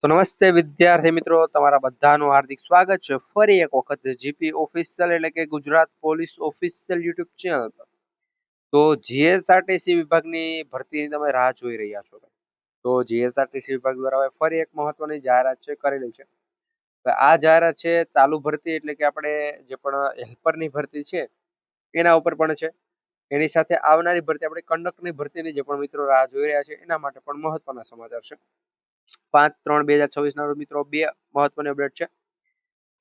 તો નમસ્તે વિદ્યાર્થી મિત્રો, તમારા બધાનું હાર્દિક સ્વાગત છે ફરી એક વખત જીપી ઓફિશિયલ એટલે કે Gujarat police official YouTube channel પર. તો જીએસઆરટીસી વિભાગની ભરતીની તમે રાહ જોઈ રહ્યા છો. તો જીએસઆરટીસી વિભાગ દ્વારા હવે ફરી એક મહત્વની જાહેરાત છે કરેલી છે. આ જાહેરાત છે ચાલુ ભરતી એટલે કે આપણે જે પણ હેલ્પરની ભરતી છે એના ઉપર પણ છે. એની સાથે આવનારી ભરતી આપણે કંડક્ટરની ભરતીની જે પણ મિત્રો રાહ જોઈ રહ્યા છે એના માટે પણ મહત્વના સમાચાર છે. 5/3/2024 ના રોજ મિત્રો બે મહત્વની અપડેટ છે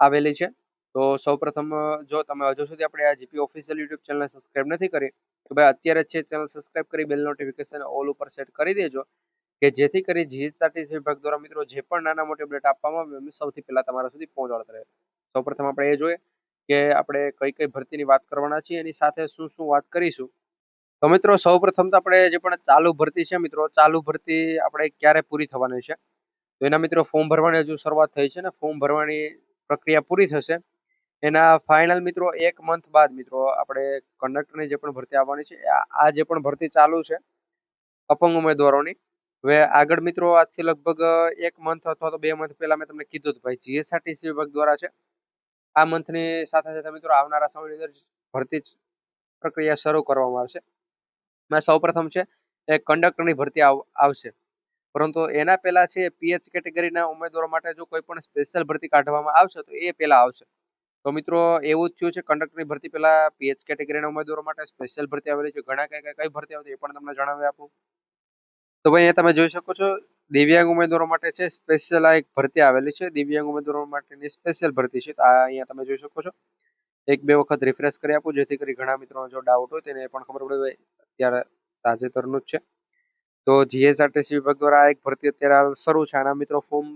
આવેલી છે. તો સૌપ્રથમ જો તમે હજુ સુધી આપણે આ જીપી ઓફિશિયલ યુટ્યુબ ચેનલને સબસ્ક્રાઇબ નથી કરી તો ભાઈ અત્યારે જ છે ચેનલ સબસ્ક્રાઇબ કરી બેલ નોટિફિકેશન ઓલ ઉપર સેટ કરી દેજો કે જેથી કરી જીએસઆરટીસી વિભાગ દ્વારા મિત્રો જે પણ નાના મોટી અપડેટ આપવામાં આવે એમને સૌથી પહેલા તમારા સુધી પહોંચાડતા રહે. સૌપ્રથમ આપણે એ જોઈએ કે આપણે કઈ કઈ ભરતીની વાત કરવાના છીએ એની સાથે શું શું વાત કરીશું. તો મિત્રો સૌપ્રથમ તો આપણે જે પણ ચાલુ ભરતી છે મિત્રો, ચાલુ ભરતી આપણે ક્યારે પૂરી થવાની છે તો એના મિત્રો ફોર્મ ભરવાની હજુ શરૂઆત થઈ છે ને ફોર્મ ભરવાની પ્રક્રિયા પૂરી થશે. એના ફાઇનલ મિત્રો 1 મંથ બાદ મિત્રો આપણે કંડક્ટરની જે પણ ભરતી આવવાની છે આ જે પણ ભરતી ચાલુ છે અપંગ ઉમેદવારોની, હવે આગળ મિત્રો આજથી લગભગ 1 મંથ અથવા તો 2 મંથ પહેલા મેં તમને કીધું હતું ભાઈ જીએસઆરટીસી વિભાગ દ્વારા છે આ મંથની સાથે સાથે મિત્રો આવનારા સમયની અંદર ભરતી પ્રક્રિયા શરૂ કરવામાં આવશે. સૌપ્રથમ છે એ કંડક્ટરની ભરતી આવશે, પરંતુ એના પહેલા છે પીએચ કેટેગરીના ઉમેદવારો માટે જો કોઈ પણ સ્પેશિયલ ભરતી કાઢવામાં આવશે તો એ પહેલા આવશે. તો મિત્રો એવું જ થયું છે કંડક્ટરની ભરતી પહેલા પીએચ કેટેગરીના ઉમેદવારો માટે સ્પેશિયલ ભરતી આવેલી છે. ઘણા કઈ ભરતી આવતી એ પણ તમને જણાવી આપું. તો ભાઈ અહીંયા તમે જોઈ શકો છો દિવ્યાંગ ઉમેદવારો માટે છે સ્પેશિયલ આ એક ભરતી આવેલી છે. દિવ્યાંગ ઉમેદવારો માટેની સ્પેશિયલ ભરતી છે. આ અહીંયા તમે જોઈ શકો છો. એક બે વખત રિફ્રેશ કરી આપું જેથી કરી ઘણા મિત્રોનો જો ડાઉટ હોય તેને પણ ખબર પડે. અત્યારે તાજેતરનું જ છે. તો જીએસઆરટીસી વિભાગ દ્વારા એક ભરતી અત્યારે હાલ શરૂ છે. આના મિત્રો ફોર્મ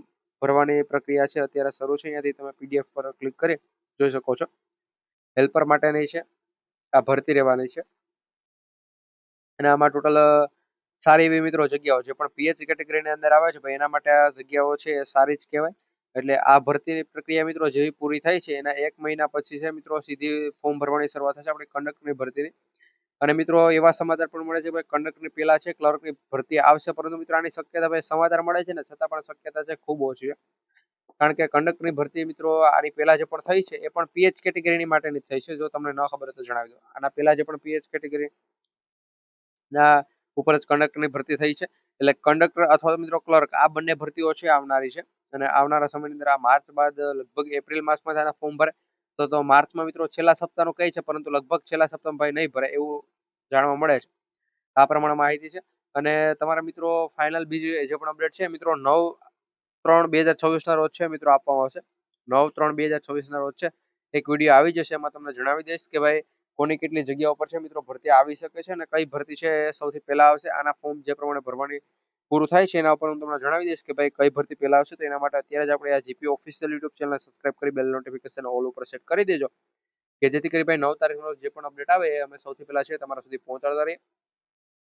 ભરવાની પ્રક્રિયા છે અત્યારે શરૂ છે. અહીંયાથી તમે પીડીએફ પર ક્લિક કરી જોઈ શકો છો. હેલ્પર માટેની છે આ ભરતી રહેવાની છે અને આમાં ટોટલ સારી એવી મિત્રો જગ્યાઓ છે, પણ પીએચ કેટેગરીની અંદર આવે છે ભાઈ એના માટે આ જગ્યાઓ છે એ સારી જ કહેવાય. એટલે આ ભરતીની પ્રક્રિયા મિત્રો જેવી પૂરી થાય છે એના 1 મહિના પછી છે મિત્રો સીધી ફોર્મ ભરવાની શરૂઆત થશે આપણી કંડક્ટરની ભરતીની. અને મિત્રો એવા સમાચાર પણ મળે છે કે કંડક્ટરની પહેલા છે ક્લર્કની ભરતી આવશે, પરંતુ મિત્રો આની શક્યતા ભાઈ સમાચાર મળે છે ને છતાં પણ શક્યતા છે ખૂબ ઓછી છે. કારણ કે કંડક્ટરની ભરતી મિત્રો આની પહેલા જે પણ થઈ છે એ પણ પીએચ કેટેગરીની માટેની થઈ છે. જો તમને ન ખબર હોય તો જણાવી દો. આના પહેલા જે પણ પીએચ કેટેગરી ના ઉપર જ કંડક્ટરની ભરતી થઈ છે. એટલે કંડક્ટર અથવા તો મિત્રો ક્લર્ક આ બંને ભરતીઓ છે આવનારી છે અને આવનારા સમયની અંદર આ માર્ચ બાદ લગભગ એપ્રિલ માસમાં આના ફોર્મ ભરે તો માર્ચમાં મિત્રો છેલ્લા સપ્તાહનું કહે છે, પરંતુ લગભગ છેલ્લા સપ્તાહમાં ભાઈ નહીં ભરે એવું જાણવા મળે છે. આ પ્રમાણે માહિતી છે. અને તમારા મિત્રો ફાઇનલ બીજી જે પણ અપડેટ છે મિત્રો 9/3/2024 ના રોજ છે મિત્રો આપવામાં આવશે. 9/3/2024 ના રોજ છે એક વિડીયો આવી જશે. એમાં તમને જણાવી દઈશ કે ભાઈ કોની કેટલી જગ્યાઓ પર છે મિત્રો ભરતી આવી શકે છે અને કઈ ભરતી છે સૌથી પહેલા આવશે. આના ફોર્મ જે પ્રમાણે ભરવાની પૂરું થાય છે એના ઉપર હું તમને જણાવી દઈશ કે ભાઈ કઈ ભરતી પહેલા આવશે. તો એના માટે અત્યારે જ આપણે આ GP official YouTube channel subscribe કરી બેલ નોટિફિકેશન ઓલ ઉપર સેટ કરી દેજો કે જેથી કરી ભાઈ 9 તારીખનો જે પણ અપડેટ આવે એ અમે સૌથી પહેલા છે તમારા સુધી પહોંચાડતા રહીએ.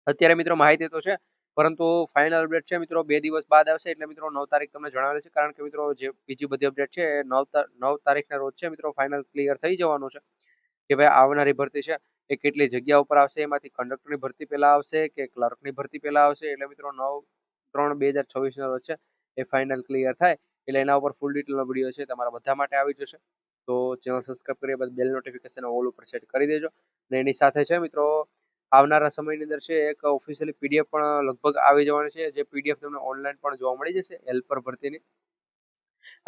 અત્યારે મિત્રો માહિતી તો છે, પરંતુ ફાઇનલ અપડેટ છે મિત્રો 2 દિવસ બાદ આવશે. એટલે મિત્રો 9 તારીખ તમને જણાવેલી છે, કારણ કે મિત્રો જે બીજી બધી અપડેટ છે એ 9 તારીખના રોજ છે મિત્રો ફાઇનલ ક્લિયર થઈ જવાનું છે કે ભાઈ આવનારી ભરતી છે એ કેટલી જગ્યા ઉપર આવશે, એમાંથી કંડક્ટરની ભરતી પહેલા આવશે કે ક્લર્કની ભરતી પહેલા આવશે. એટલે મિત્રો 9/3/2024 ના રોજ છે એ ફાઇનલ ક્લિયર થાય એટલે એના ઉપર ફૂલ ડિટેલનો વિડીયો છે તમારા બધા માટે આવી જશે. તો ચેનલ સબસ્ક્રાઇબ કરી બાદ બેલ નોટિફિકેશન ઓલ ઉપર સેટ કરી દેજો. અને એની સાથે છે મિત્રો આવનારા સમયની અંદર છે એક ઓફિશિયલી પીડીએફ પણ લગભગ આવી જવાની છે. જે પીડીએફ તમને ઓનલાઈન પણ જોવા મળી જશે હેલ્પર ભરતીની.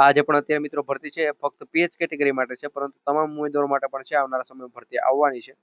આ જે પણ અત્યારે મિત્રો ભરતી છે એ ફક્ત પીએચ કેટેગરી માટે છે, પરંતુ તમામ ઉમેદવારો માટે પણ છે આવનારા સમયમાં ભરતી આવવાની છે.